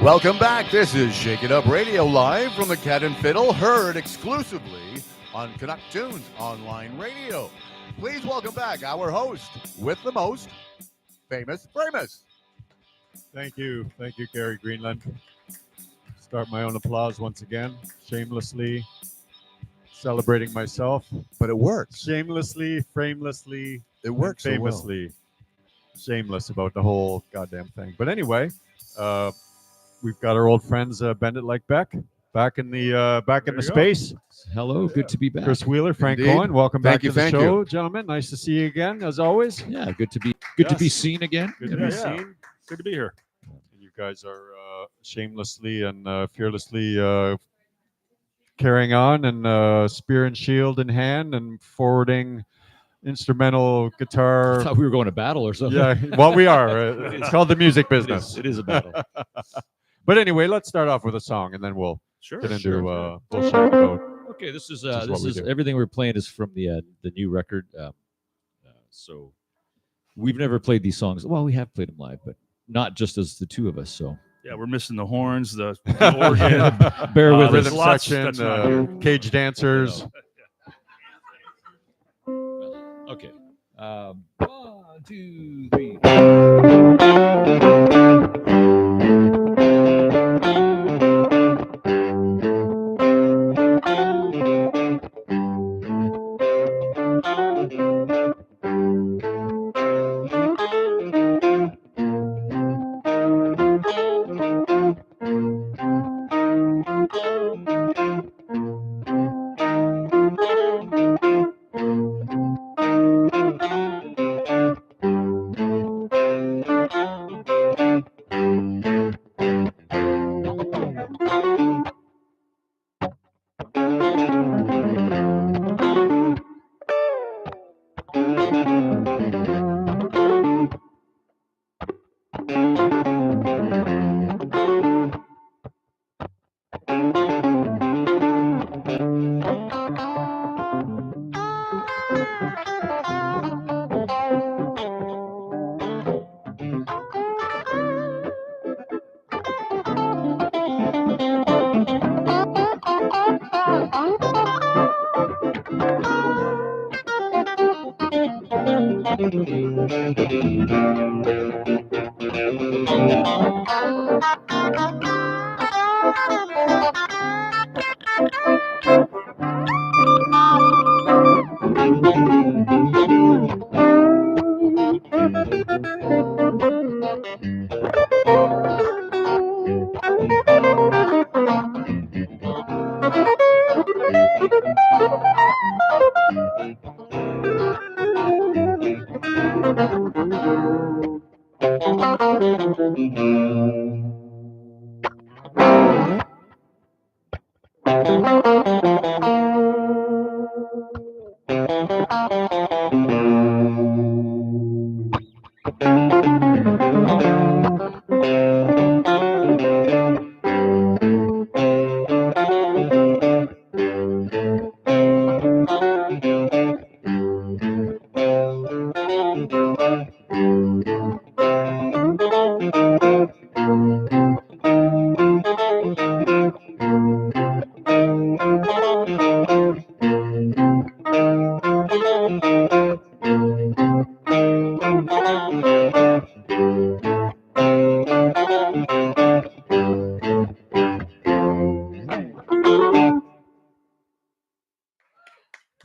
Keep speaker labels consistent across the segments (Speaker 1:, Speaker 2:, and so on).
Speaker 1: Welcome back. This is Shake It Up Radio live from the Cat and Fiddle, heard exclusively on Canuck Tunes Online Radio. Please welcome back our host with the most, Famous Framus.
Speaker 2: Thank you, Gary Greenland. Start my own applause once again, shamelessly celebrating myself.
Speaker 1: But it works.
Speaker 2: Shamelessly, framelessly,
Speaker 1: It works
Speaker 2: famously shameless about the whole goddamn thing. But anyway, we've got our old friends Bend It Like Beck back in the space.
Speaker 3: Hello, good to be back.
Speaker 2: Chris Wheeler, Frank
Speaker 1: Indeed.
Speaker 2: Cohen, welcome back to the
Speaker 1: Thank
Speaker 2: show,
Speaker 1: you.
Speaker 2: gentlemen. Nice to see you again, as always.
Speaker 3: Yeah, good to be seen again.
Speaker 2: Good to be seen. Good to be here. You guys are shamelessly and fearlessly carrying on, and spear and shield in hand, and forwarding instrumental guitar.
Speaker 3: I thought we were going to battle or something.
Speaker 2: Yeah, well, we are. It's called the music business.
Speaker 3: It is a battle.
Speaker 2: But anyway, let's start off with a song, and then we'll get into bullshit about.
Speaker 3: Okay, this is
Speaker 2: do.
Speaker 3: everything we're playing is from the new record. So we've never played these songs. Well, we have played them live, but not just as the two of us. So
Speaker 4: yeah, we're missing the horns, the organ.
Speaker 3: Bear with us.
Speaker 2: Rhythm section, cage dancers.
Speaker 3: Okay. 1, 2, 3.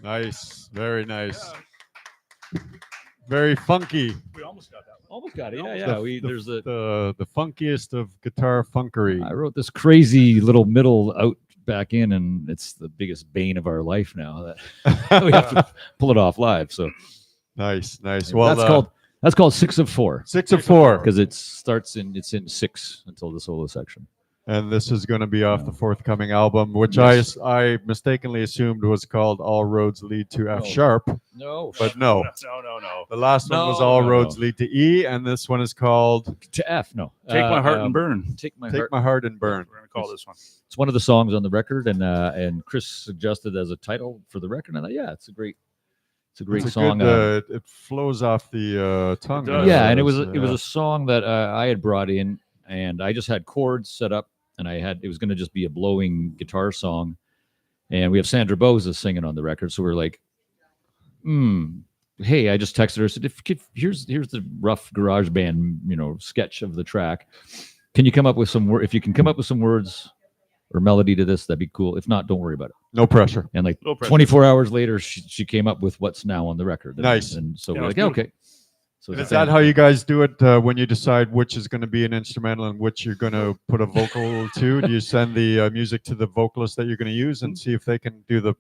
Speaker 2: Nice, very nice, very funky.
Speaker 4: We almost got that one.
Speaker 3: Almost got it. Yeah. There's
Speaker 2: The funkiest of guitar funkery.
Speaker 3: I wrote this crazy little middle out back in, and it's the biggest bane of our life now that we have to pull it off live. So
Speaker 2: nice. Well,
Speaker 3: that's called 6 of 4.
Speaker 2: 6 of 4
Speaker 3: because it's in 6 until the solo section.
Speaker 2: And this is going to be off the forthcoming album, which
Speaker 3: Yes.
Speaker 2: I mistakenly assumed was called All Roads Lead to F Sharp.
Speaker 3: No,
Speaker 2: But no.
Speaker 4: No.
Speaker 2: The last one was
Speaker 3: No,
Speaker 2: All
Speaker 3: no,
Speaker 2: Roads
Speaker 3: no.
Speaker 2: Lead to E, and this one is called
Speaker 3: to F. No,
Speaker 4: Take my heart and burn.
Speaker 3: Take my
Speaker 2: Take
Speaker 3: heart.
Speaker 2: My Heart and Burn.
Speaker 4: We're gonna call this one.
Speaker 3: It's one of the songs on the record, and Chris suggested as a title for the record. And I thought, yeah, it's a great
Speaker 2: It's a
Speaker 3: song.
Speaker 2: good, it flows off the tongue.
Speaker 4: does.
Speaker 3: Yeah, and it was a song that I had brought in and I just had chords set up, and it was going to just be a blowing guitar song, and we have Sandra Boza singing on the record, so we're like, hey, I just texted her, said, here's the rough garage band, sketch of the track. Can you come up with if you can come up with some words or melody to this, that'd be cool. If not, don't worry about it.
Speaker 2: No pressure.
Speaker 3: And 24 hours later, she came up with what's now on the record.
Speaker 2: Nice.
Speaker 3: And so we're like, okay. So
Speaker 2: is that how you guys do it when you decide which is going to be an instrumental and which you're going to put a vocal to? Do you send the music to the vocalist that you're going to use and see if they can do the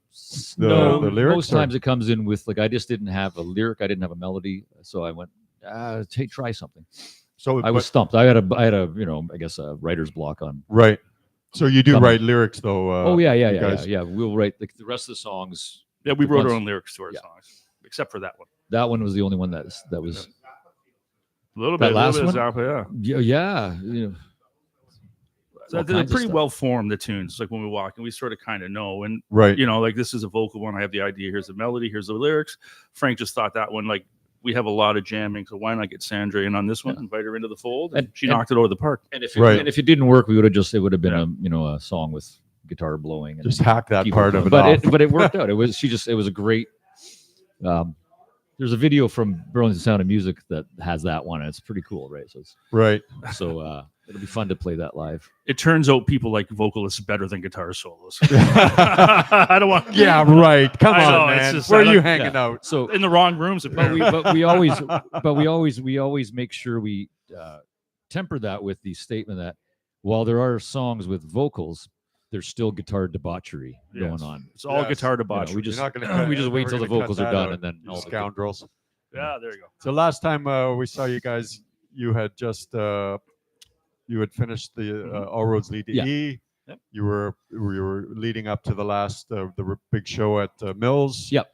Speaker 2: lyrics?
Speaker 3: Most times it comes in with I just didn't have a lyric, I didn't have a melody, so I went, hey, try something.
Speaker 2: So
Speaker 3: I was stumped. I had a I guess a writer's block on.
Speaker 2: Right. So you do write lyrics though.
Speaker 3: Yeah. We'll write the rest of the songs.
Speaker 4: Yeah, we wrote our own lyrics to our songs, except for that one.
Speaker 3: That one was the only one that was
Speaker 4: a little bit.
Speaker 3: Last one,
Speaker 4: Zappa,
Speaker 3: yeah.
Speaker 4: So they're pretty well formed, the tunes. Like when we walk and we sort of kind of know, and
Speaker 2: right,
Speaker 4: like this is a vocal one. I have the idea. Here's the melody. Here's the lyrics. Frank just thought that one we have a lot of jamming, so why not get Sandra in on this one? Invite her into the fold, and she knocked it over the park.
Speaker 3: And if it didn't work, it would have been a song with guitar blowing. And
Speaker 2: just hack that part of it off.
Speaker 3: But it worked out. It was a great. There's a video from Burlington Sound of Music that has that one, and it's pretty cool, right? So it'll be fun to play that live.
Speaker 4: It turns out people like vocalists better than guitar solos. I don't want.
Speaker 2: Yeah, right. Come on, man.
Speaker 4: Just,
Speaker 2: where are you hanging out?
Speaker 4: So in the wrong rooms,
Speaker 3: but we always make sure we temper that with the statement that while there are songs with vocals, there's still guitar debauchery going on.
Speaker 4: It's all guitar debauchery.
Speaker 3: We just wait till the vocals are done, and then all
Speaker 2: scoundrels.
Speaker 4: Yeah, there you go.
Speaker 2: So last time we saw you guys, you had just you had finished the All Roads Lead to E.
Speaker 3: Yep.
Speaker 2: You were leading up to the last the big show at Mills.
Speaker 3: Yep.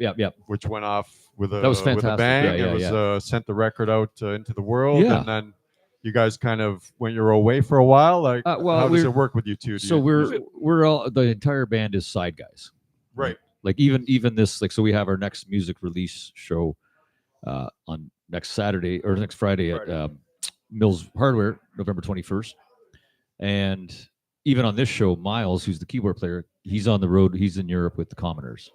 Speaker 2: Which went off with a
Speaker 3: that was fantastic.
Speaker 2: With a bang. It was sent the record out into the world, and then you guys kind of went your own way for a while. Like, how does it work with you two?
Speaker 3: We're all, the entire band is side guys,
Speaker 2: right?
Speaker 3: Like even this, so we have our next music release show on next Saturday or next Friday at Mills Hardware, November 21st, and even on this show, Miles, who's the keyboard player, he's on the road. He's in Europe with the Commoners.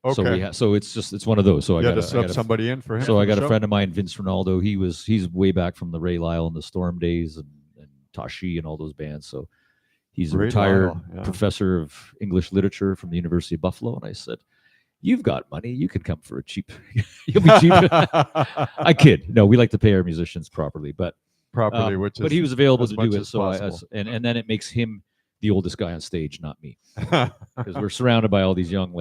Speaker 2: Okay.
Speaker 3: So it's one of those. So I got to
Speaker 2: sub somebody in for him.
Speaker 3: So I got a friend of mine, Vince Ronaldo. He's way back from the Ray Lyle and the Storm days and Tashi and all those bands. So he's a retired professor of English literature from the University of Buffalo. And I said, "You've got money. You can come for a cheap. You'll be cheap." I kid. No, we like to pay our musicians properly, but he was available to do it. So and then it makes him the oldest guy on stage, not me, because we're surrounded by all these young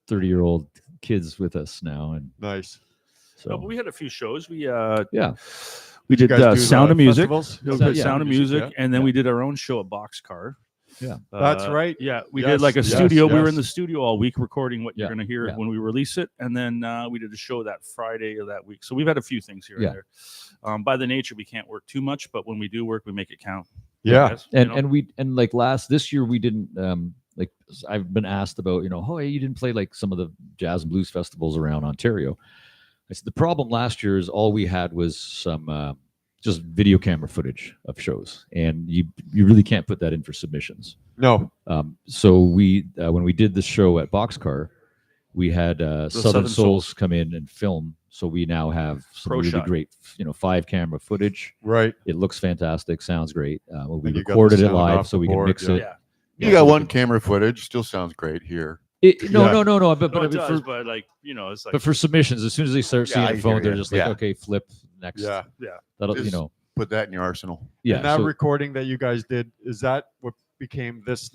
Speaker 3: 30-year-old kids with us now. And
Speaker 2: nice.
Speaker 4: So but we had a few shows. We
Speaker 2: we did
Speaker 4: Sound of Music.
Speaker 2: Sound
Speaker 4: of Music, and then we did our own show at Boxcar.
Speaker 2: Yeah, that's right.
Speaker 4: Yeah, we did a studio. We were in the studio all week recording what you're going to hear when we release it, and then we did a show that Friday of that week. So we've had a few things here and there. By the nature, we can't work too much, but when we do work, we make it count.
Speaker 2: Yeah,
Speaker 3: this year we didn't. I've been asked about, hey, you didn't play some of the jazz and blues festivals around Ontario. I said the problem last year is all we had was some just video camera footage of shows, and you really can't put that in for submissions.
Speaker 2: No.
Speaker 3: So we when we did the show at Boxcar, we had Southern Souls come in and film. So we now have some really great, 5-camera footage.
Speaker 2: Right.
Speaker 3: It looks fantastic, sounds great. We recorded it live so we can mix it.
Speaker 4: Yeah.
Speaker 1: You got one camera footage, still sounds great here.
Speaker 3: No. But
Speaker 4: it's
Speaker 3: but for submissions, as soon as they start seeing the phone, they're just okay, flip next.
Speaker 2: Yeah.
Speaker 3: That'll
Speaker 1: Just put that in your arsenal.
Speaker 3: Yeah.
Speaker 2: And that recording that you guys did, is that what became this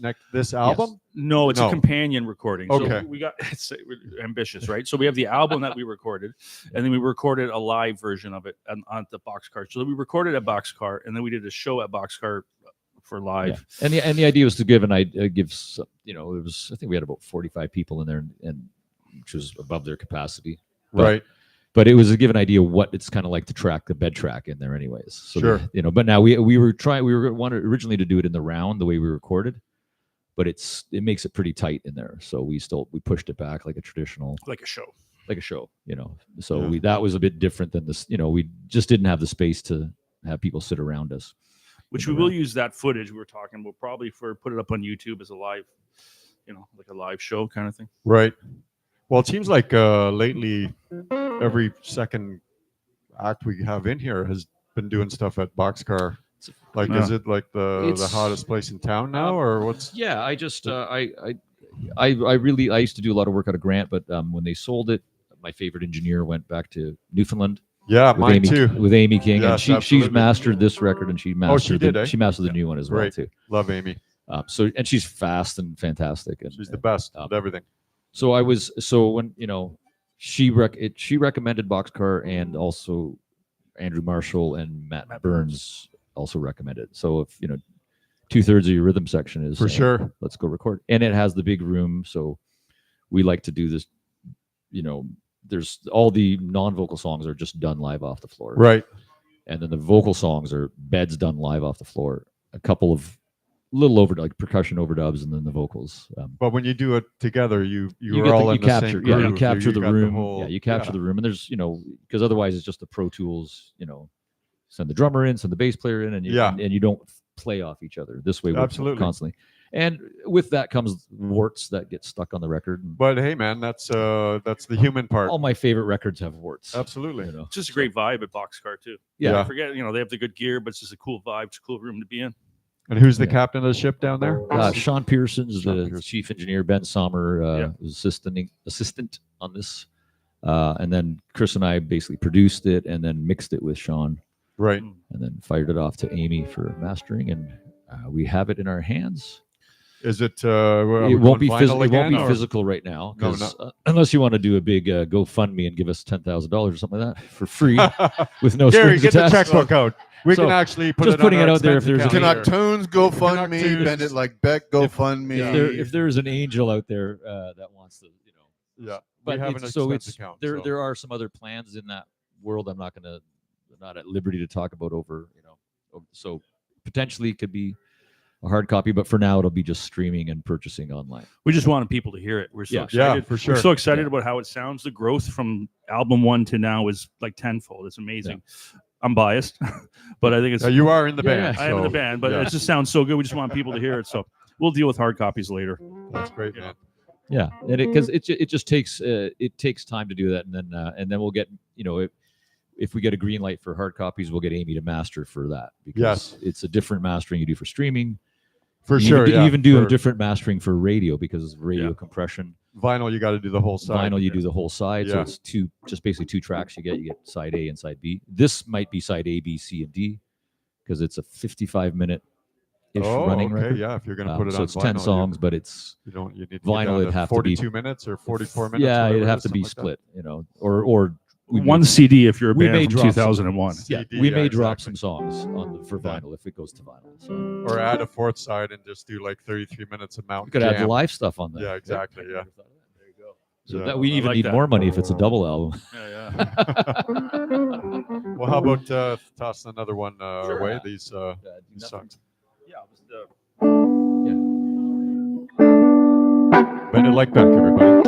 Speaker 2: album?
Speaker 3: Yes.
Speaker 4: No, it's a companion recording.
Speaker 2: Okay.
Speaker 4: So we got it's ambitious, right? So we have the album that we recorded, and then we recorded a live version of it on the Boxcar. So we recorded at Boxcar, and then we did a show at Boxcar for live.
Speaker 3: Yeah. And the idea was to give it was, I think we had about 45 people in there, and which was above their capacity.
Speaker 2: Right.
Speaker 3: But it was to give an idea what it's kind of like to track the bed track in there anyways. So
Speaker 2: sure.
Speaker 3: But now we wanted originally to do it in the round the way we recorded, but it makes it pretty tight in there. So we pushed it back like a traditional,
Speaker 4: like a show.
Speaker 3: So that was a bit different than this, we just didn't have the space to have people sit around us.
Speaker 4: Which we will use that footage we were talking. We'll probably put it up on YouTube as a live, like a live show kind of thing.
Speaker 2: Right. Well, it seems like lately every second act we have in here has been doing stuff at Boxcar. Like, is it like the hottest place in town now, or what's?
Speaker 3: Yeah, I just I used to do a lot of work out of Grant, but when they sold it, my favorite engineer went back to Newfoundland.
Speaker 2: Yeah, mine too.
Speaker 3: With Amy King,
Speaker 2: yes,
Speaker 3: and she's mastered this record, and she mastered she mastered the new one as well too.
Speaker 2: Love Amy.
Speaker 3: And she's fast and fantastic, and
Speaker 2: she's the best at everything.
Speaker 3: So when she recommended Boxcar, and also Andrew Marshall and Matt Burns also recommended. So if 2/3 of your rhythm section is
Speaker 2: for sure,
Speaker 3: let's go record, and it has the big room, so we like to do this. There's all the non-vocal songs are just done live off the floor,
Speaker 2: right?
Speaker 3: And then the vocal songs are beds done live off the floor. A couple of little like percussion overdubs, and then the vocals.
Speaker 2: But when you do it together, you're all in the same groove.
Speaker 3: Yeah, you capture the room. You capture
Speaker 2: the
Speaker 3: room, and there's because otherwise it's just the Pro Tools. Send the drummer in, send the bass player in, and you don't play off each other. This way, we're constantly. And with that comes warts that get stuck on the record.
Speaker 2: But hey, man, that's the human part.
Speaker 3: All my favorite records have warts.
Speaker 2: Absolutely.
Speaker 4: It's just a great vibe at Boxcar too.
Speaker 3: Yeah.
Speaker 4: I forget, they have the good gear, but it's just a cool vibe. It's a cool room to be in.
Speaker 2: And who's the captain of the ship down there?
Speaker 3: Sean Pearson's the chief engineer. Ben Sommer was assistant on this. And then Chris and I basically produced it and then mixed it with Sean.
Speaker 2: Right.
Speaker 3: And then fired it off to Amy for mastering. And we have it in our hands.
Speaker 2: Is it?
Speaker 3: It won't be physical. It won't be physical right now, unless you want to do a big GoFundMe and give us $10,000 or something like that for free with no
Speaker 2: Gary,
Speaker 3: strings
Speaker 2: get
Speaker 3: attached.
Speaker 2: the checkbook out. We can actually put
Speaker 3: just
Speaker 2: it
Speaker 3: putting
Speaker 2: on
Speaker 3: it out there. If there's a
Speaker 1: Canuck Tunes GoFundMe, Bend It Like Beck GoFundMe.
Speaker 3: If there's an angel out there that wants to,
Speaker 2: yeah.
Speaker 3: But there are some other plans in that world. I'm not at liberty to talk about over. So potentially it could be a hard copy, but for now it'll be just streaming and purchasing online.
Speaker 4: We just wanted people to hear it. We're so excited.
Speaker 2: Yeah, for sure.
Speaker 4: We're so excited about how it sounds. The growth from album 1 to now is like tenfold. It's amazing. Yeah. I'm biased, but I think it's.
Speaker 2: You are in the band.
Speaker 4: I am in the band, but it just sounds so good. We just want people to hear it. So we'll deal with hard copies later.
Speaker 2: That's great, man.
Speaker 3: Yeah, and because it just takes time to do that, and then we'll get if we get a green light for hard copies, we'll get Amy to master for that, because it's a different mastering you do for streaming.
Speaker 2: For sure,
Speaker 3: you even do a different mastering for radio because of radio compression.
Speaker 2: Vinyl, you got to do the whole side.
Speaker 3: Vinyl, you do the whole side. So it's basically two tracks. You get side A and side B. This might be side A, B, C, and D because it's a 55-minute-ish running record.
Speaker 2: Yeah, if you're going to put it
Speaker 3: so
Speaker 2: on
Speaker 3: it's
Speaker 2: vinyl,
Speaker 3: 10 songs, but it's
Speaker 2: you need to
Speaker 3: vinyl. It'd have
Speaker 2: 42
Speaker 3: to be
Speaker 2: 42 minutes or 44 minutes.
Speaker 3: Yeah, it'd have to be split. Or
Speaker 4: one CD if you're a band from 2001.
Speaker 3: We may drop some songs for vinyl if it goes to vinyl. So.
Speaker 2: Or add a fourth side and just do like 33 minutes of Mountain
Speaker 3: We could
Speaker 2: Jam.
Speaker 3: add the live stuff on that.
Speaker 2: Yeah, exactly. Yeah.
Speaker 4: There you go.
Speaker 3: So that we even need more money if it's a double album.
Speaker 4: Yeah.
Speaker 2: Well, how about tossing another one away? These songs.
Speaker 4: Yeah.
Speaker 2: Bend It Like Beck, everybody.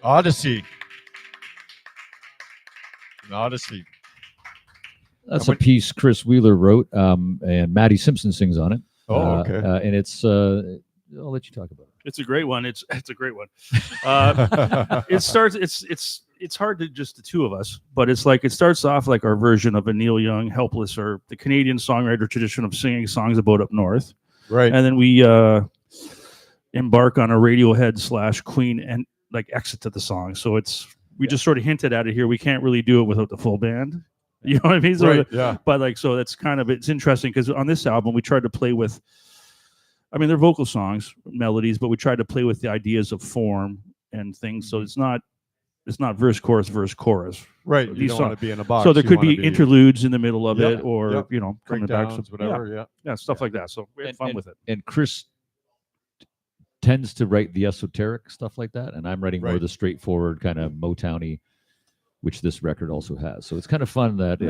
Speaker 2: Odyssey.
Speaker 3: That's a piece Chris Wheeler wrote, and Maddie Simpson sings on it.
Speaker 2: Oh, okay.
Speaker 3: And it's I'll let you talk about it.
Speaker 4: It's a great one. It's a great one. It starts. It's hard to just the two of us, but it's like it starts off like our version of a Neil Young "Helpless" or the Canadian songwriter tradition of singing songs about up north.
Speaker 2: Right.
Speaker 4: And then we embark on a Radiohead / Queen and like exit to the song. So we just sort of hinted at it here. We can't really do it without the full band. You know what I mean? So
Speaker 2: right, yeah.
Speaker 4: But like, so that's kind of, it's interesting because on this album, we tried to play with, I mean, they're vocal songs, melodies, but we tried to play with the ideas of form and things. So it's not verse, chorus.
Speaker 2: Right. You don't want to be in a box.
Speaker 4: So there could be interludes in the middle of it or, coming back.
Speaker 2: Whatever,
Speaker 4: stuff like that. So we had fun with it.
Speaker 3: And Chris tends to write the esoteric stuff like that. And I'm writing more the straightforward kind of Motowny, which this record also has. So it's kind of fun that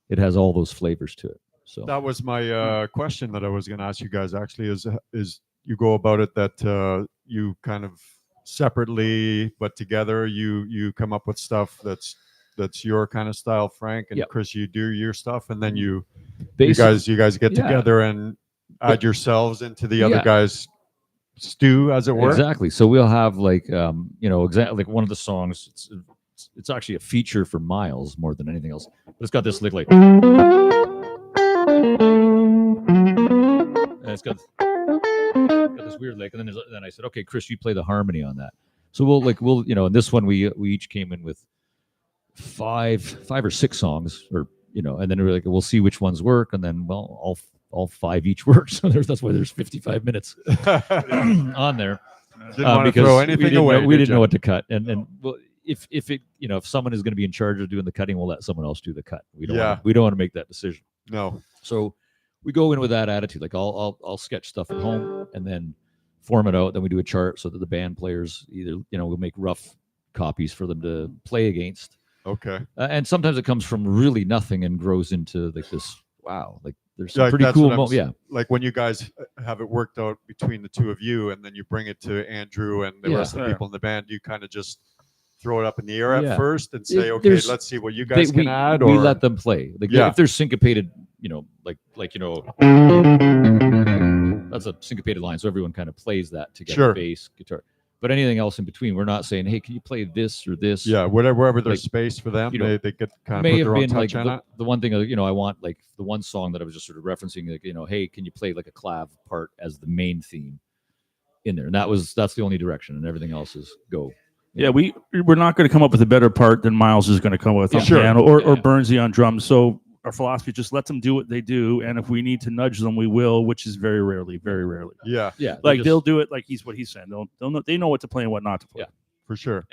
Speaker 3: it has all those flavors to it. So
Speaker 2: that was my question that I was going to ask you guys. Actually, is you go about it that you kind of separately but together you come up with stuff that's your kind of style, Frank, and Chris, you do your stuff, and then you guys get together and add yourselves into the other guys' stew, as it were.
Speaker 3: Exactly. So we'll have like exactly like one of the songs. It's actually a feature for Miles more than anything else. But it's got this like and it's got this weird lick, and then I said, okay, Chris, you play the harmony on that. So we'll in this one we each came in with five or six songs, or and then we're like, we'll see which ones work, and then all five each work. So that's why there's 55 minutes on there.
Speaker 2: Didn't want to throw anything away.
Speaker 3: We didn't know what to cut, and well, if it if someone is going to be in charge of doing the cutting, we'll let someone else do the cut. We don't want to make that decision.
Speaker 2: No.
Speaker 3: So we go in with that attitude. Like I'll sketch stuff at home and then form it out. Then we do a chart so that the band players either, we'll make rough copies for them to play against.
Speaker 2: Okay.
Speaker 3: And sometimes it comes from really nothing and grows into like this. Wow, like there's some
Speaker 2: Like,
Speaker 3: pretty cool. Yeah.
Speaker 2: Like when you guys have it worked out between the two of you, and then you bring it to Andrew and the rest of the people in the band. You kind of just throw it up in the air at first and say, okay, let's see what you guys can add. Or
Speaker 3: we let them play. Like if there's syncopated, that's a syncopated line, so everyone kind of plays that together, bass, guitar. But anything else in between, we're not saying, hey, can you play this or this?
Speaker 2: Yeah, wherever there's space for them, they could kind of put their own touch on it.
Speaker 3: The one thing, I want, like the one song that I was just sort of referencing, like, hey, can you play like a clav part as the main theme in there? And that's the only direction, and everything else is go.
Speaker 4: Yeah, we're not going to come up with a better part than Miles is going to come up with on piano or Burnsy on drums. So our philosophy, just let them do what they do, and if we need to nudge them, we will, which is very rarely.
Speaker 2: Yeah.
Speaker 4: Like they'll do it like what he's saying. They know what to play and what not to play.
Speaker 2: Yeah, for sure.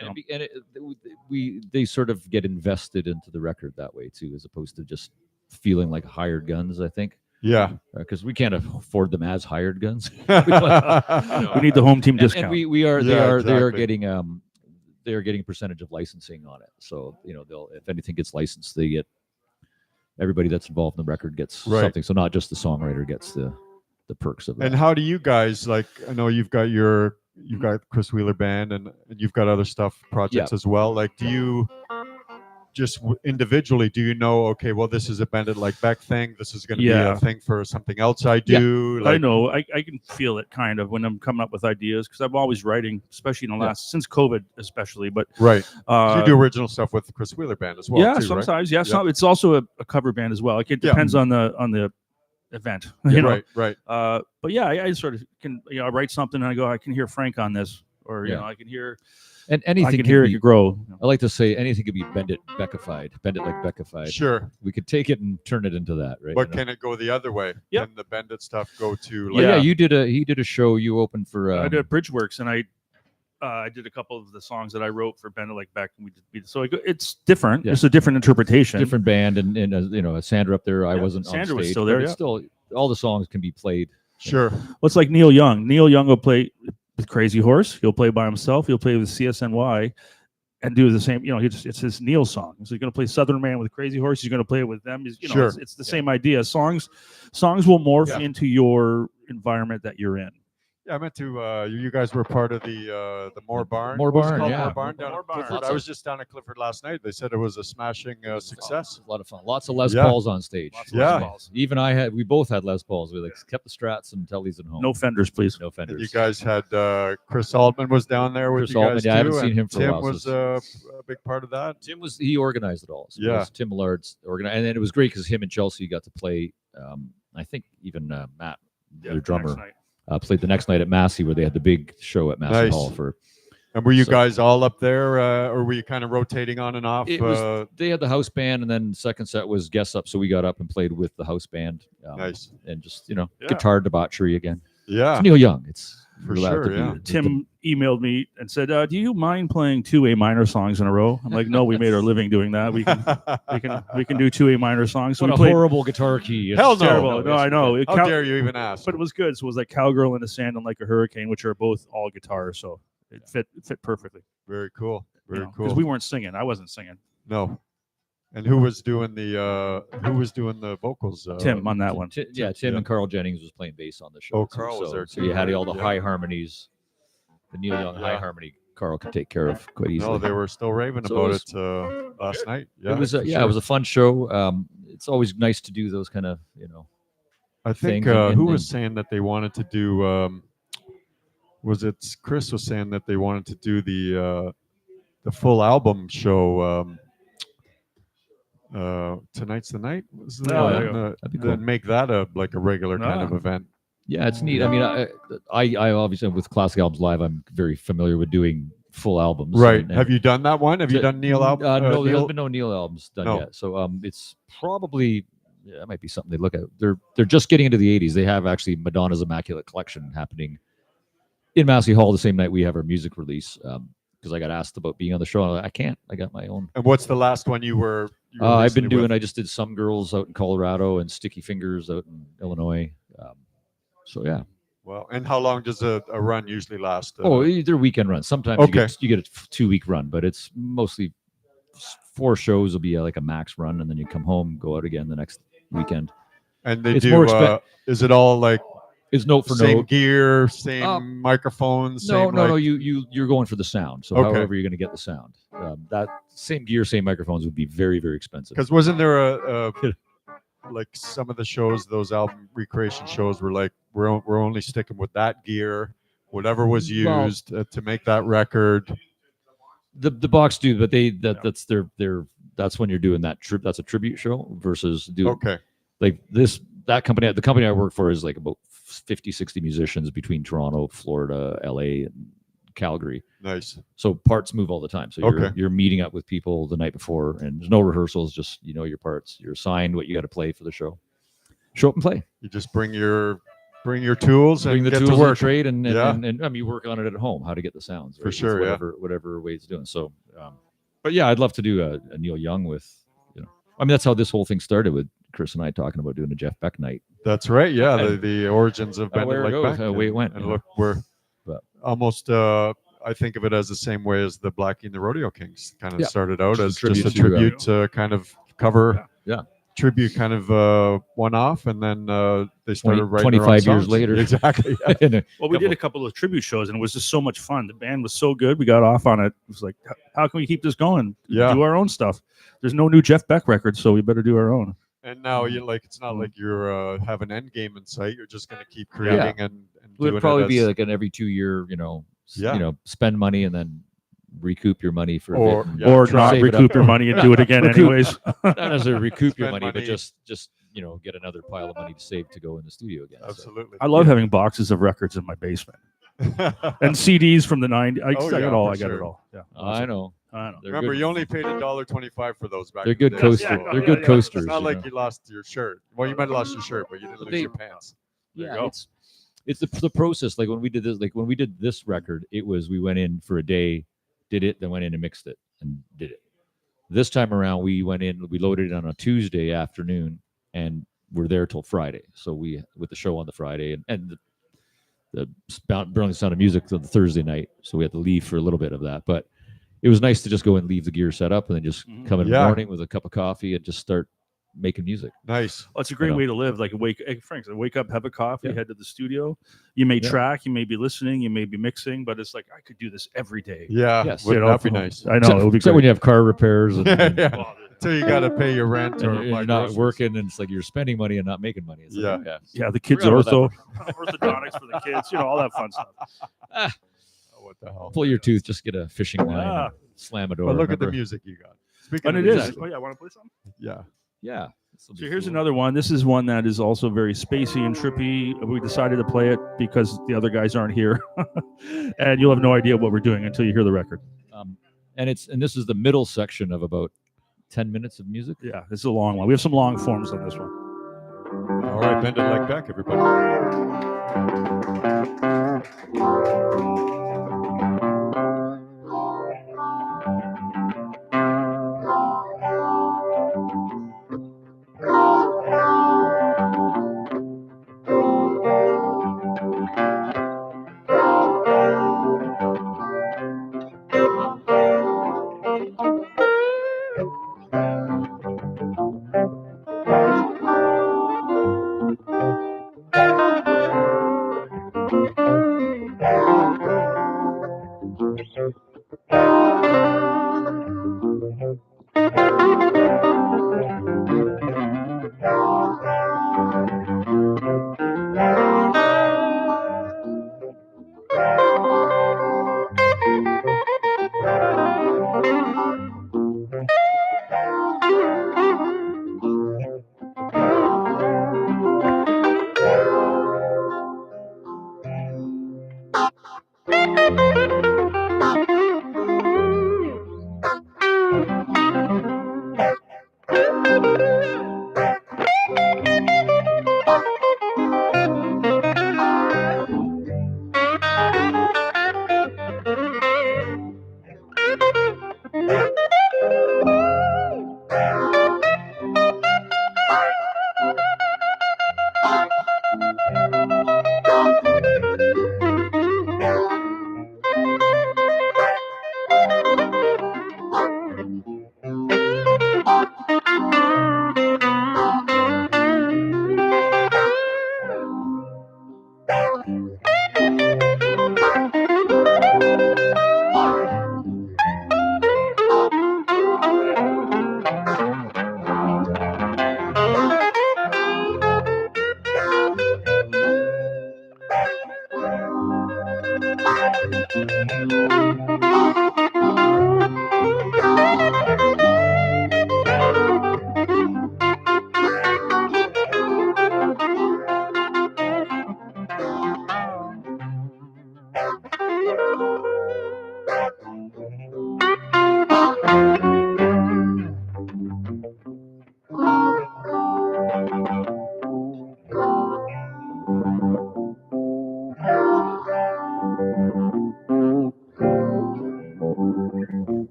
Speaker 3: They sort of get invested into the record that way too, as opposed to just feeling like hired guns, I think.
Speaker 2: Yeah,
Speaker 3: because we can't afford them as hired guns.
Speaker 4: We need the home team discount.
Speaker 3: And they are getting a percentage of licensing on it. So they'll, if anything gets licensed, they get. Everybody that's involved in the record gets something. So not just the songwriter gets the perks of it.
Speaker 2: And how do you guys, like, I know you've got Chris Wheeler Band and you've got other projects as well. Like, do you just individually, okay, well, this is a Bend It Like Beck thing. This is going to be a thing for something else I do.
Speaker 4: Yeah. Like, I know. I can feel it kind of when I'm coming up with ideas, because I'm always writing, especially in the last, since COVID especially. But
Speaker 2: so you do original stuff with the Chris Wheeler Band as well.
Speaker 4: Yeah,
Speaker 2: too,
Speaker 4: sometimes.
Speaker 2: Right?
Speaker 4: Yeah, it's also a cover band as well. Like, it depends on the event.
Speaker 2: Right.
Speaker 4: But yeah, I sort of can, I write something and I go, I can hear Frank on this, or I can hear.
Speaker 3: And anything
Speaker 4: I can hear it could grow.
Speaker 3: I like to say anything could be Bend It Beckified. Bend It Like Beckified.
Speaker 2: Sure.
Speaker 3: We could take it and turn it into that, right?
Speaker 2: But can it go the other way?
Speaker 4: Yeah.
Speaker 2: Can the Bend It stuff go to?
Speaker 3: Like, he did a show. You opened for.
Speaker 4: I did Bridgeworks, and I did a couple of the songs that I wrote for Bend It Like Beck, and it's different. It's a different interpretation,
Speaker 3: different band, and Sandra up there. I wasn't.
Speaker 4: Sandra
Speaker 3: on stage,
Speaker 4: was still there.
Speaker 3: Still, all the songs can be played.
Speaker 2: Sure.
Speaker 4: Well, it's like Neil Young. Neil Young will play with Crazy Horse. He'll play by himself. He'll play with CSNY and do the same. It's his Neil song. So he's going to play Southern Man with Crazy Horse. He's going to play it with them. It's the same idea. Songs will morph into your environment that you're in.
Speaker 2: Yeah, I meant to. You guys were part of the Moore Barn.
Speaker 3: Moore Barn,
Speaker 2: Moore Barn down at Clifford. I was just down at Clifford last night. They said it was a smashing success.
Speaker 3: A lot of fun. Lots of Les Pauls on stage.
Speaker 2: Les
Speaker 3: Pauls. Even we both had Les Pauls. We kept the Strats and Tellys at home.
Speaker 4: No Fenders, please.
Speaker 3: No Fenders.
Speaker 2: And you guys had Chris Altman was down there with you guys too.
Speaker 3: I haven't seen him for
Speaker 2: Tim
Speaker 3: a while.
Speaker 2: Tim was a big part of that.
Speaker 3: He organized it all. So it was Tim Millard's organized, and then it was great because him and Chelsea got to play. I think even Matt, their drummer. Played the next night at Massey, where they had the big show at Massey Hall for.
Speaker 2: And were you guys all up there, or were you kind of rotating on and off?
Speaker 3: They had the house band, and then second set was guests up, so we got up and played with the house band.
Speaker 2: Nice.
Speaker 3: And just guitar debauchery again.
Speaker 2: Yeah.
Speaker 3: It's Neil Young. It's
Speaker 2: for sure. Yeah.
Speaker 4: Tim emailed me and said, "Do you mind playing 2 A minor songs in a row?" I'm like, "No, we made our living doing that. We can do 2 A minor songs." So
Speaker 3: what a horrible guitar key!
Speaker 2: It's hell no!
Speaker 4: Terrible. No, I know.
Speaker 2: How dare you even ask?
Speaker 4: But it was good. So it was like Cowgirl in the Sand and Like a Hurricane, which are both all guitars, so it fit perfectly.
Speaker 2: Very cool. Very cool.
Speaker 4: Because we weren't singing. I wasn't singing.
Speaker 2: No. And who was doing the vocals?
Speaker 4: Tim on that one.
Speaker 3: Tim and Carl Jennings was playing bass on the show.
Speaker 2: Oh, Carl was there too.
Speaker 3: So you had all the high harmonies. The Neil Young high harmony, Carl could take care of quite easily.
Speaker 2: No, they were still raving about it last night. Yeah,
Speaker 3: it was it was a fun show. It's always nice to do those kind of
Speaker 2: I think who was saying that they wanted to do? Was it Chris was saying that they wanted to do the full album show? Tonight's the night. Then make that a regular kind of event.
Speaker 3: Yeah, it's neat. I mean, I obviously with classic albums live, I'm very familiar with doing full albums.
Speaker 2: Right. Have you done that one? Have you done Neil albums?
Speaker 3: No, there has been no Neil albums done yet. So it's probably that might be something they look at. They're just getting into the 80s. They have actually Madonna's Immaculate Collection happening in Massey Hall the same night we have our music release. because I got asked about being on the show. I can't. I got my own.
Speaker 2: And what's the last one you were
Speaker 3: I've been doing. I just did Some Girls out in Colorado and Sticky Fingers out in Illinois. So yeah.
Speaker 2: Well, and how long does a run usually last?
Speaker 3: They're weekend runs. Sometimes you get a 2-week run, but it's mostly 4 shows will be like a max run, and then you come home, go out again the next weekend.
Speaker 2: And they do. Is it all like?
Speaker 3: It's note for
Speaker 2: same
Speaker 3: note.
Speaker 2: gear, same microphones.
Speaker 3: No. You're going for the sound. So however you're going to get the sound, that same gear, same microphones would be very, very expensive.
Speaker 2: Because wasn't there a like some of the shows, those album recreation shows were like we're only sticking with that gear, whatever was used to make that record.
Speaker 3: The box do, but that's that's when you're doing that trip. That's a tribute show versus like this. That company, the company I work for, is like about 50, 60 musicians between Toronto, Florida, LA, and Calgary.
Speaker 2: Nice.
Speaker 3: So parts move all the time. So you're meeting up with people the night before, and there's no rehearsals. Just your parts. You're assigned what you got to play for the show. Show up and play.
Speaker 2: You just bring your tools and
Speaker 3: the
Speaker 2: get
Speaker 3: tools
Speaker 2: to work.
Speaker 3: And trade, and I mean, you work on it at home. How to get the sounds
Speaker 2: for sure.
Speaker 3: Whatever way it's doing. So, but yeah, I'd love to do a Neil Young with. I mean, that's how this whole thing started with Chris and I talking about doing a Jeff Beck night.
Speaker 2: That's right. Yeah, the origins of Bend It Like Beck.
Speaker 3: The way it went.
Speaker 2: And look, we're almost. I think of it as the same way as the Blackie and the Rodeo Kings kind of started out as just a tribute to kind of cover.
Speaker 3: Yeah.
Speaker 2: Tribute kind of one-off, and then they started writing
Speaker 3: 25 years later.
Speaker 2: Exactly.
Speaker 4: Well, we did a couple of tribute shows, and it was just so much fun. The band was so good. We got off on it. It was like, how can we keep this going?
Speaker 2: Yeah.
Speaker 4: Do our own stuff. There's no new Jeff Beck records, so we better do our own.
Speaker 2: And now it's not like you're have an end game in sight. You're just going to keep creating and
Speaker 3: it would probably be like an every 2 year, spend money and then recoup your money for
Speaker 4: or not recoup your money and do it again anyways.
Speaker 3: Not necessarily recoup your money, but just get another pile of money to save to go in the studio again.
Speaker 2: Absolutely.
Speaker 4: I love having boxes of records in my basement and CDs from the 90s. I got it all. Yeah,
Speaker 3: I know.
Speaker 2: Remember, you only paid $1.25 for those back.
Speaker 3: They're good coasters. They're good coasters.
Speaker 2: It's not like you lost your shirt. Well, you might have lost your shirt, but you didn't lose your pants.
Speaker 3: Yeah, it's the process. Like when we did this, record, it was we went in for a day, did it, then went in and mixed it and did it. This time around, we went in, we loaded it on a Tuesday afternoon, and we're there till Friday. So with the show on the Friday and the Burning Sound of Music on the Thursday night. So we had to leave for a little bit of that, but it was nice to just go and leave the gear set up and then just come in the morning with a cup of coffee and just start making music.
Speaker 2: Nice.
Speaker 4: Well, it's a great way to live. Like wake up, have a coffee, head to the studio. You may track, you may be listening, you may be mixing, but it's like I could do this every day.
Speaker 2: Yeah. Yes. Wouldn't that be nice?
Speaker 4: I know. It would be great.
Speaker 3: When you have car repairs and
Speaker 2: until you got to pay your rent or
Speaker 3: you're not working, and it's like you're spending money and not making money. It's
Speaker 4: the kids orthodontics for the kids, all that fun stuff.
Speaker 2: What the hell?
Speaker 3: Pull your tooth, just get a fishing line, and slam a door.
Speaker 2: But look at the music you got.
Speaker 4: And it is. Oh yeah, want to play something?
Speaker 3: Yeah.
Speaker 4: So here's another one. This is one that is also very spacey and trippy. We decided to play it because the other guys aren't here, and you'll have no idea what we're doing until you hear the record.
Speaker 3: And this is the middle section of about 10 minutes of music.
Speaker 4: Yeah, this is a long one. We have some long forms on this one.
Speaker 2: All right, Bend It Like Beck, everybody.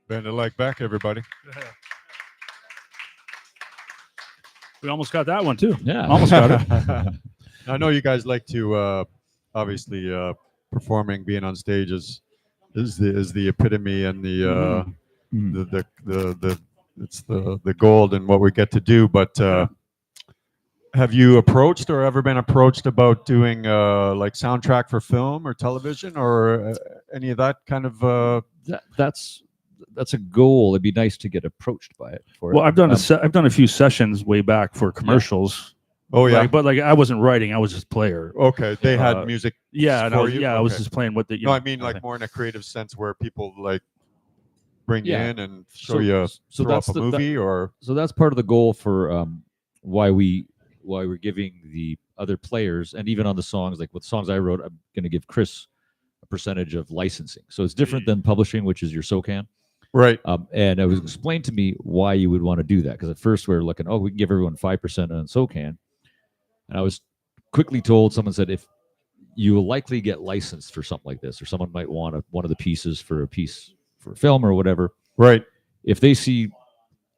Speaker 2: Bend It Like Beck, everybody.
Speaker 4: We almost got that one too.
Speaker 3: Yeah,
Speaker 4: almost got it.
Speaker 2: I know you guys like to obviously performing, being on stage is the epitome and the it's the gold and what we get to do. But have you approached or ever been approached about doing like soundtrack for film or television or any of that kind of?
Speaker 3: That's a goal. It'd be nice to get approached by it.
Speaker 4: Well, I've done a few sessions way back for commercials.
Speaker 2: Yeah. Oh yeah,
Speaker 4: but I wasn't writing. I was just player.
Speaker 2: Okay, they had music.
Speaker 4: Yeah, and
Speaker 2: for you?
Speaker 4: I was just playing what the.
Speaker 2: No, I mean like more in a creative sense where people like bring you in and show you throw up a movie or.
Speaker 3: So that's part of the goal for why we're giving the other players, and even on the songs, like with songs I wrote, I'm going to give Chris a percentage of licensing. So it's different than publishing, which is your SOCAN.
Speaker 2: Right.
Speaker 3: And it was explained to me why you would want to do that. Because at first we were looking, we can give everyone 5% on SOCAN. And I was quickly told, someone said, if you will likely get licensed for something like this, or someone might want one of the pieces for a film or whatever.
Speaker 2: Right.
Speaker 3: If they see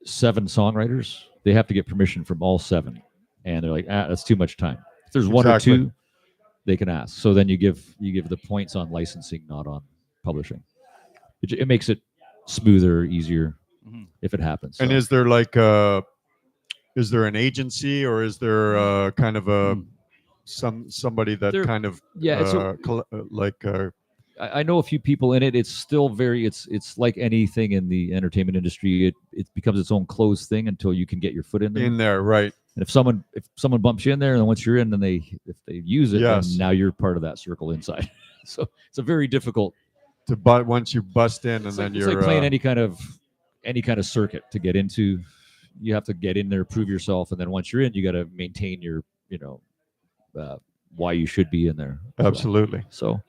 Speaker 3: 7 songwriters, they have to get permission from all 7. And they're like, that's too much time. If there's 1 or 2, they can ask. So then you give the points on licensing, not on publishing. It makes it smoother, easier if it happens.
Speaker 2: And is there like is there an agency or is there kind of a somebody that kind of
Speaker 3: I know a few people in it. It's still it's like anything in the entertainment industry. It becomes its own closed thing until you can get your foot in there.
Speaker 2: In there, right?
Speaker 3: And if someone bumps you in there, and then once you're in, then if they use it, then now you're part of that circle inside. So it's a very difficult.
Speaker 2: But once you bust in, and then you're
Speaker 3: like playing any kind of circuit to get into. You have to get in there, prove yourself, and then once you're in, you got to maintain your, why you should be in there.
Speaker 2: Absolutely.
Speaker 3: So,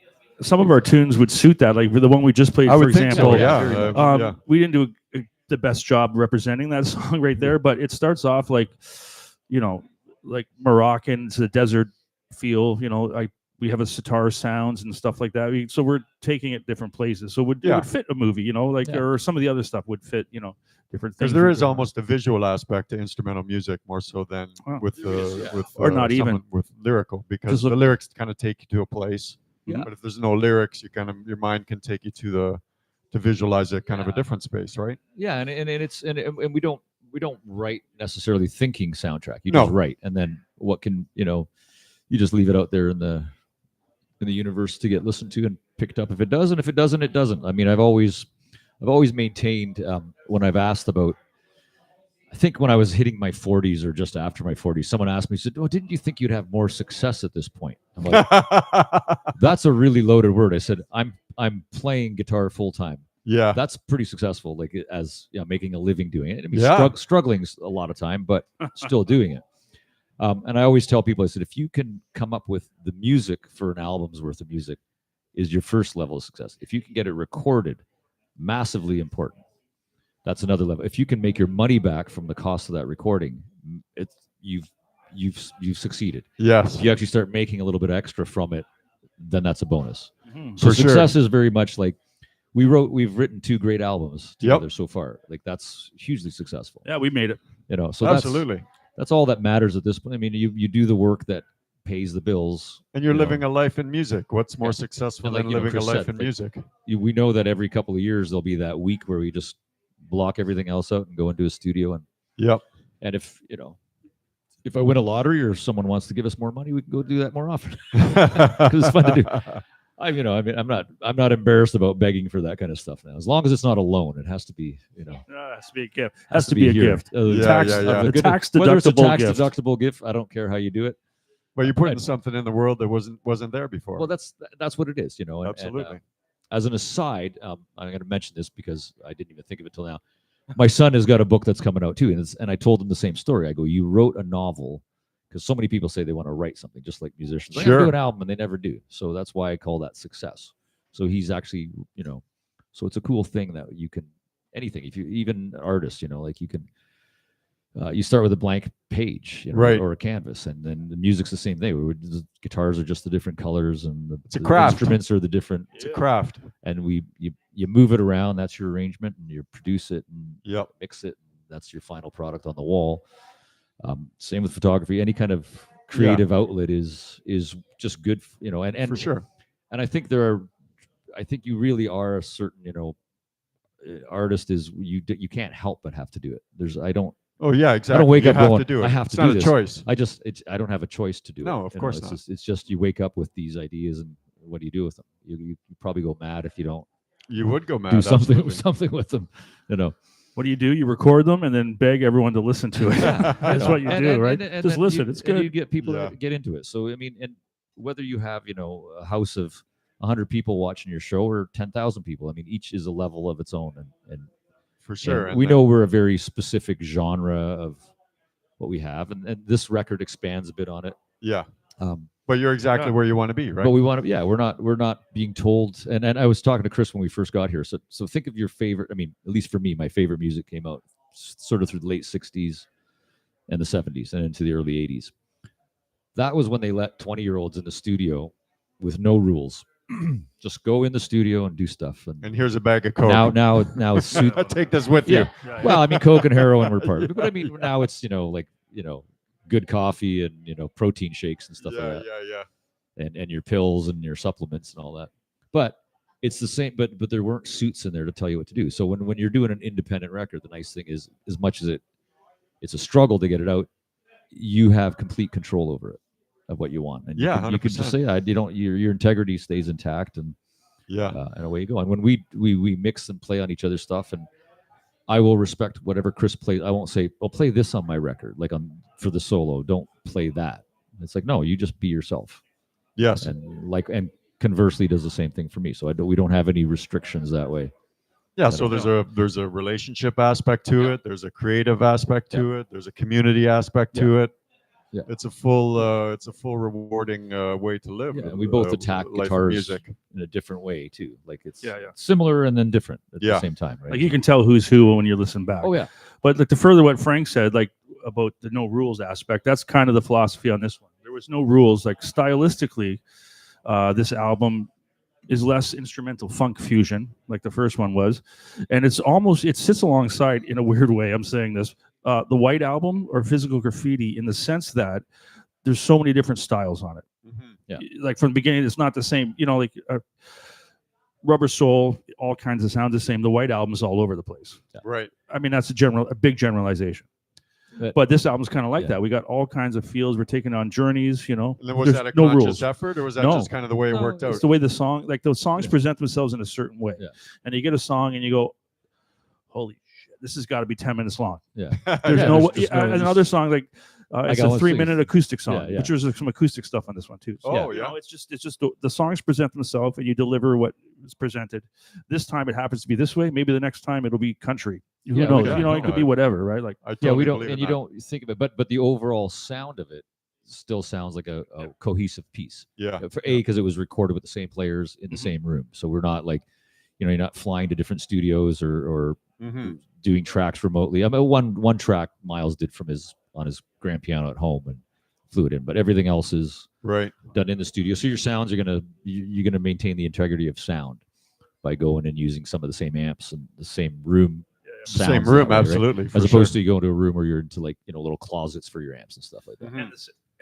Speaker 4: some of our tunes would suit that. Like the one we just played, for example.
Speaker 2: So,
Speaker 4: we didn't do the best job representing that song right there, but it starts off like, like Moroccan, it's a desert feel. we have a sitar sounds and stuff like that. So we're taking it different places. So it would fit a movie, you know, like or some of the other stuff would fit, you know, different things.
Speaker 2: Because there is almost a visual aspect to instrumental music more so than with lyrical, because the lyrics kind of take you to a place. Yeah. But if there's no lyrics, your mind can take you to visualize it kind of a different space, right?
Speaker 3: Yeah, and we don't write necessarily thinking soundtrack. You just write, and then what can you just leave it out there in the universe to get listened to and picked up if it does, and if it doesn't, it doesn't. I mean, I've always maintained when I've asked about, I think when I was hitting my 40s or just after my 40s, someone asked me, said, "Oh, didn't you think you'd have more success at this point?" I'm like, that's a really loaded word. I said, I'm playing guitar full time.
Speaker 2: Yeah,
Speaker 3: that's pretty successful. Like making a living doing it. I mean, struggling a lot of time, but still doing it. And I always tell people, I said, if you can come up with the music for an album's worth of music, is your first level of success. If you can get it recorded, massively important. That's another level. If you can make your money back from the cost of that recording, you've succeeded.
Speaker 2: Yes.
Speaker 3: If you actually start making a little bit extra from it, then that's a bonus. Mm-hmm. So success is very much like we've written 2 great albums together so far. Like that's hugely successful.
Speaker 4: Yeah, we made it.
Speaker 3: So
Speaker 2: absolutely.
Speaker 3: That's all that matters at this point. I mean, you do the work that pays the bills,
Speaker 2: and you're living a life in music. What's more successful than living a life in music?
Speaker 3: We know that every couple of years there'll be that week where we just block everything else out and go into a studio and if I win a lottery or someone wants to give us more money, we can go do that more often because it's fun to do. I'm not embarrassed about begging for that kind of stuff now. As long as it's not a loan, it has to be,
Speaker 4: it has to be a gift. Has to be a gift. The tax
Speaker 3: whether it's a tax
Speaker 4: gift.
Speaker 3: deductible gift, I don't care how you do it.
Speaker 2: Well, you're putting something in the world that wasn't there before.
Speaker 3: Well, that's what it is,
Speaker 2: Absolutely.
Speaker 3: And, as an aside, I'm going to mention this because I didn't even think of it till now. My son has got a book that's coming out too, and I told him the same story. I go, you wrote a novel, because so many people say they want to write something, just like musicians. They do an album and they never do. So that's why I call that success. So he's actually, so it's a cool thing that you can anything. If you even artists, like you can. You start with a blank page, or a canvas, and then the music's the same thing. The guitars are just the different colors, and the instruments are the different.
Speaker 2: It's a craft,
Speaker 3: and you move it around. That's your arrangement, and you produce it, and mix it. And that's your final product on the wall. Same with photography. Any kind of creative outlet is just good, and
Speaker 2: for sure.
Speaker 3: And I think you really are a certain, artist is you can't help but have to do it.
Speaker 2: Oh yeah, exactly.
Speaker 3: I don't wake up going,
Speaker 2: to do it.
Speaker 3: I have to
Speaker 2: do
Speaker 3: this.
Speaker 2: It's not a choice.
Speaker 3: I don't have a choice to do it.
Speaker 2: No, of course not.
Speaker 3: It's just you wake up with these ideas, and what do you do with them? You probably go mad if you don't.
Speaker 2: You would go mad.
Speaker 3: Do something with them,
Speaker 4: What do? You record them and then beg everyone to listen to it. That's what you do, right?
Speaker 3: And
Speaker 4: just listen. It's good.
Speaker 3: You get people to get into it. So I mean, and whether you have a house of 100 people watching your show or 10,000 people, I mean, each is a level of its own, and
Speaker 2: for sure.
Speaker 3: And we know we're a very specific genre of what we have, and this record expands a bit on it.
Speaker 2: Yeah. But you're exactly where you want to be, right?
Speaker 3: But we want to, we're not being told. And I was talking to Chris when we first got here. So think of your favorite. I mean, at least for me, my favorite music came out sort of through the late 60s and the 70s and into the early 80s. That was when they let 20-year-olds in the studio with no rules. Just go in the studio and do stuff. And
Speaker 2: here's a bag of coke.
Speaker 3: Now it's suit.
Speaker 2: Take this with you.
Speaker 3: Well, I mean, coke and heroin were part of it, but I mean, now it's good coffee and protein shakes and stuff like that.
Speaker 2: Yeah.
Speaker 3: And your pills and your supplements and all that. But it's the same. But there weren't suits in there to tell you what to do. So when you're doing an independent record, the nice thing is, as much as it's a struggle to get it out, you have complete control over it. Of what you want, and you can just say that your integrity stays intact, and and away you go. And when we mix and play on each other's stuff, and I will respect whatever Chris plays. I won't say, "I'll play this on my record," like for the solo. Don't play that. It's like, no, you just be yourself.
Speaker 2: Yes,
Speaker 3: and conversely does the same thing for me. So we don't have any restrictions that way.
Speaker 2: Yeah. So there's a relationship aspect to it. There's a creative aspect to it. There's a community aspect to it. Yeah, it's a full rewarding way to live.
Speaker 3: Yeah, and we both attack guitars in a different way too. Like it's similar and then different at the same time, right?
Speaker 4: Like you can tell who's who when you listen back.
Speaker 3: Oh yeah.
Speaker 4: But like to further what Frank said, like about the no rules aspect, that's kind of the philosophy on this one. There was no rules. Like stylistically, This album is less instrumental funk fusion like the first one was, and it sits alongside, in a weird way, I'm saying this, the White Album or Physical Graffiti, in the sense that there's so many different styles on it.
Speaker 3: Yeah.
Speaker 4: Like from the beginning, it's not the same, like Rubber Soul, all kinds of sound the same. The White Album is all over the place.
Speaker 3: Yeah.
Speaker 1: Right.
Speaker 4: I mean, that's a big generalization. But this album's kind of like that. We got all kinds of feels. We're taking on journeys,
Speaker 1: And then was that a conscious effort, or was that just kind of the way it worked out?
Speaker 4: It's the way the songs present themselves in a certain way.
Speaker 3: Yeah.
Speaker 4: And you get a song and you go, holy shit, this has got to be 10 minutes long.
Speaker 3: Yeah.
Speaker 4: There's another song like it's a 3-minute acoustic song, which was some acoustic stuff on this one too. So, it's just the songs present themselves and you deliver what is presented. This time it happens to be this way. Maybe the next time it'll be country. Who knows? It could be whatever, right? Like,
Speaker 3: we don't, and you don't think of it, but the overall sound of it still sounds like a cohesive piece.
Speaker 1: Yeah.
Speaker 3: Because it was recorded with the same players in the same room, so we're not like, you're not flying to different studios or doing tracks remotely. I mean, one track Miles did on his grand piano at home and flew it in, but everything else is done in the studio. So your sounds you're gonna maintain the integrity of sound by going and using some of the same amps and the same room.
Speaker 1: Same room, absolutely.
Speaker 3: As opposed to you go into a room where you're into little closets for your amps and stuff like that.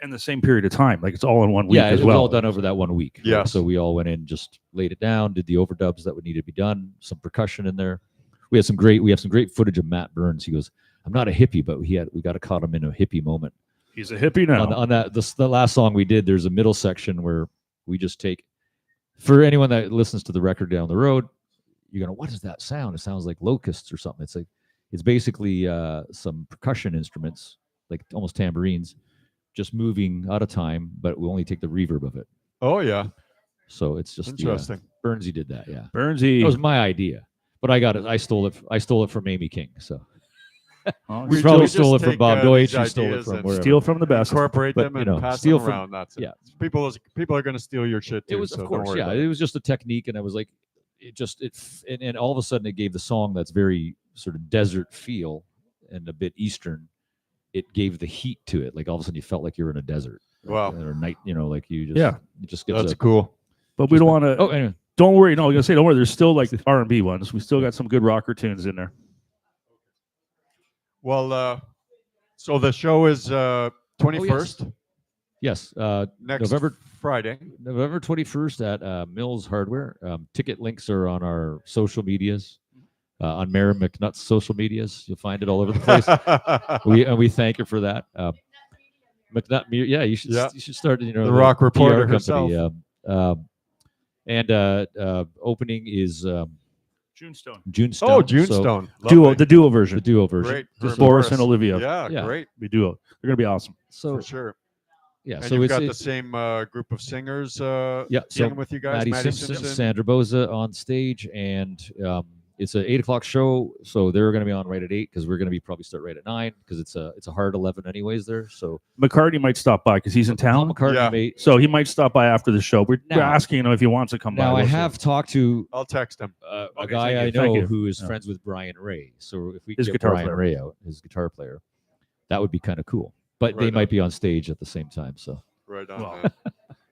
Speaker 4: And the same period of time, like it's all in one week.
Speaker 3: Yeah,
Speaker 4: as
Speaker 3: it
Speaker 4: well.
Speaker 3: was all done over that 1 week.
Speaker 1: Yeah.
Speaker 3: So we all went in, just laid it down, did the overdubs that would need to be done, some percussion in there. We have some great footage of Matt Burns. He goes, "I'm not a hippie, but we got to caught him in a hippie moment."
Speaker 4: He's a hippie now.
Speaker 3: On that, the last song we did, there's a middle section where we just take, for anyone that listens to the record down the road, you're gonna, what is that sound? It sounds like locusts or something. It's basically some percussion instruments, like almost tambourines, just moving out of time, but we only take the reverb of it.
Speaker 1: Oh yeah.
Speaker 3: So it's just
Speaker 1: interesting.
Speaker 3: Burnsy did that, yeah.
Speaker 4: Burnsy.
Speaker 3: That was my idea, but I got it. I stole it from Amy King. So we probably stole it from Bob Deutsch. He stole it from wherever.
Speaker 4: Steal from the best.
Speaker 1: Incorporate them and pass them around. That's it.
Speaker 3: Yeah.
Speaker 1: People are going to steal your shit too.
Speaker 3: It was,
Speaker 1: so
Speaker 3: of course,
Speaker 1: yeah.
Speaker 3: It was just a technique, and I was like, and all of a sudden it gave the song that's very sort of desert feel and a bit Eastern. It gave the heat to it. Like all of a sudden you felt like you were in a desert.
Speaker 1: Wow.
Speaker 3: Or night, like you just, it just gets
Speaker 1: that's cool.
Speaker 4: But we don't want to,
Speaker 3: anyway.
Speaker 4: Don't worry. No, I was going to say, don't worry. There's still like R&B ones. We still got some good rocker tunes in there.
Speaker 1: Well, so the show is 21st.
Speaker 3: Yes.
Speaker 1: Next Friday.
Speaker 3: November 21st at Mills Hardware. Ticket links are on our social medias. On Mary McNutt's social medias. You'll find it all over the place. we thank her for that. McNutt, you should start, the
Speaker 1: rock reporter
Speaker 3: PR
Speaker 1: herself.
Speaker 3: Opening is
Speaker 4: Junestone.
Speaker 3: Junestone.
Speaker 1: Oh, Junestone.
Speaker 3: So,
Speaker 4: the duo version.
Speaker 3: The duo version.
Speaker 1: Great.
Speaker 4: Just Boris and Olivia.
Speaker 1: Yeah, great.
Speaker 4: The duo. They're going to be awesome.
Speaker 3: So
Speaker 1: for sure.
Speaker 3: Yeah,
Speaker 1: and
Speaker 3: so
Speaker 1: you've got the same group of singers singing with you guys.
Speaker 3: Maddie Simpson, Sandra Boza on stage, and it's an 8:00 show, so they're going to be on right at 8 because we're going to be probably start right at 9 because it's a hard 11 anyways there. So
Speaker 4: McCartney might stop by because he's in town. So he might stop by after the show. We're asking him if he wants to come by.
Speaker 3: Now I have talked to.
Speaker 1: I'll text him.
Speaker 3: A guy I know who is friends with Brian Ray. So if we can get Brian Ray out, his guitar player, that would be kind of cool. But they might be on stage at the same time. So
Speaker 1: right on.
Speaker 4: Well,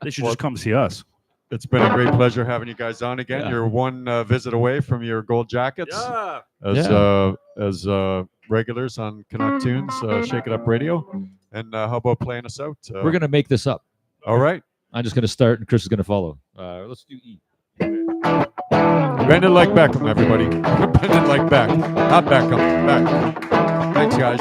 Speaker 4: they should just come see us.
Speaker 1: It's been a great pleasure having you guys on again.
Speaker 3: Yeah.
Speaker 1: You're one visit away from your gold jackets as regulars on Canuck Tunes, Shake It Up Radio. And how about playing us out?
Speaker 3: We're going to make this up.
Speaker 1: All right.
Speaker 3: I'm just going to start and Chris is going to follow. Let's do E.
Speaker 1: Bend it like Beckham, everybody. Bend it like Beck. Not Beckham. Beck. Thanks, guys.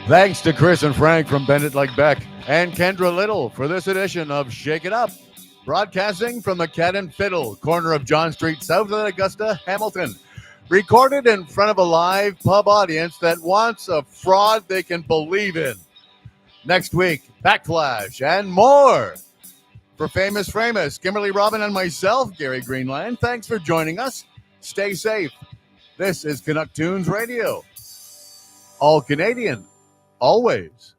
Speaker 1: Thanks to Chris and Frank from It Like Beck and Kendra Little for this edition of Shake It Up, broadcasting from the Cat and Fiddle, corner of John Street, south of Augusta, Hamilton. Recorded in front of a live pub audience that wants a fraud they can believe in. Next week, Backlash and more. For Famous Framus, Kimberly Robin and myself, Gary Greenland, thanks for joining us. Stay safe. This is Canuck Tunes Radio. All Canadian. Always.